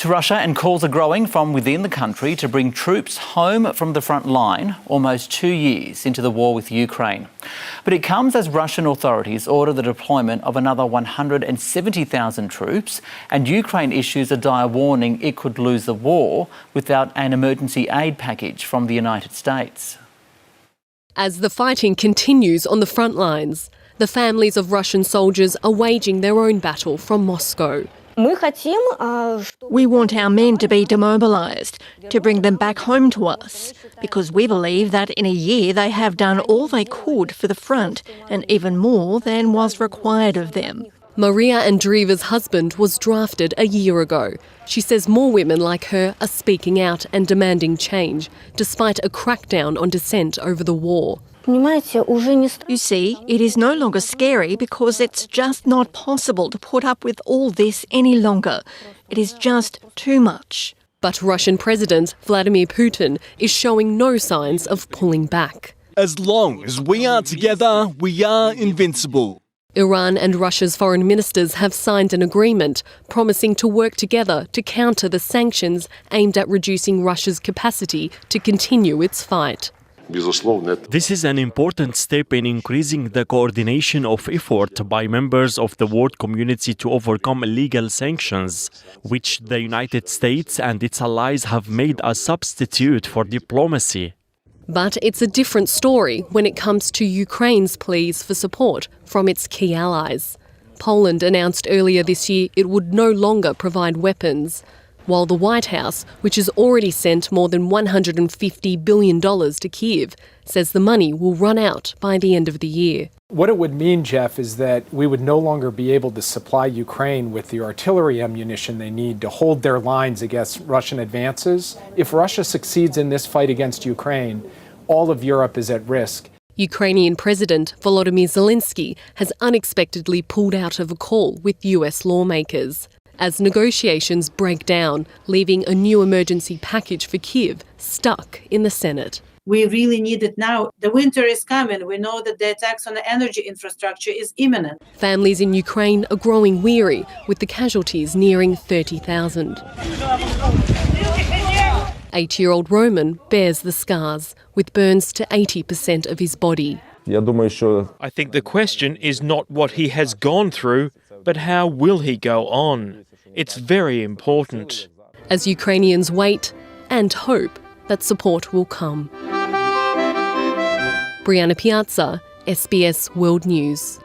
To Russia, and calls are growing from within the country to bring troops home from the front line almost 2 years into the war with Ukraine. But it comes as Russian authorities order the deployment of another 170,000 troops, and Ukraine issues a dire warning it could lose the war without an emergency aid package from the United States. As the fighting continues on the front lines, the families of Russian soldiers are waging their own battle from Moscow. We want our men to be demobilised, to bring them back home to us, because we believe that in a year they have done all they could for the front and even more than was required of them. Maria Andreeva's husband was drafted a year ago. She says more women like her are speaking out and demanding change, despite a crackdown on dissent over the war. You see, it is no longer scary because it's just not possible to put up with all this any longer. It is just too much. But Russian President Vladimir Putin is showing no signs of pulling back. As long as we are together, we are invincible. Iran and Russia's foreign ministers have signed an agreement promising to work together to counter the sanctions aimed at reducing Russia's capacity to continue its fight. This is an important step in increasing the coordination of effort by members of the world community to overcome illegal sanctions, which the United States and its allies have made a substitute for diplomacy. But it's a different story when it comes to Ukraine's pleas for support from its key allies. Poland announced earlier this year it would no longer provide weapons, while the White House, which has already sent more than $150 billion to Kyiv, says the money will run out by the end of the year. What it would mean, Jeff, is that we would no longer be able to supply Ukraine with the artillery ammunition they need to hold their lines against Russian advances. If Russia succeeds in this fight against Ukraine, all of Europe is at risk. Ukrainian President Volodymyr Zelensky has unexpectedly pulled out of a call with US lawmakers as negotiations break down, leaving a new emergency package for Kyiv stuck in the Senate. We really need it now. The winter is coming. We know that the attacks on the energy infrastructure is imminent. Families in Ukraine are growing weary, with the casualties nearing 30,000. 8-year-old Roman bears the scars, with burns to 80% of his body. I think the question is not what he has gone through, but how will he go on? It's very important. As Ukrainians wait and hope that support will come. Brianna Piazza, SBS World News.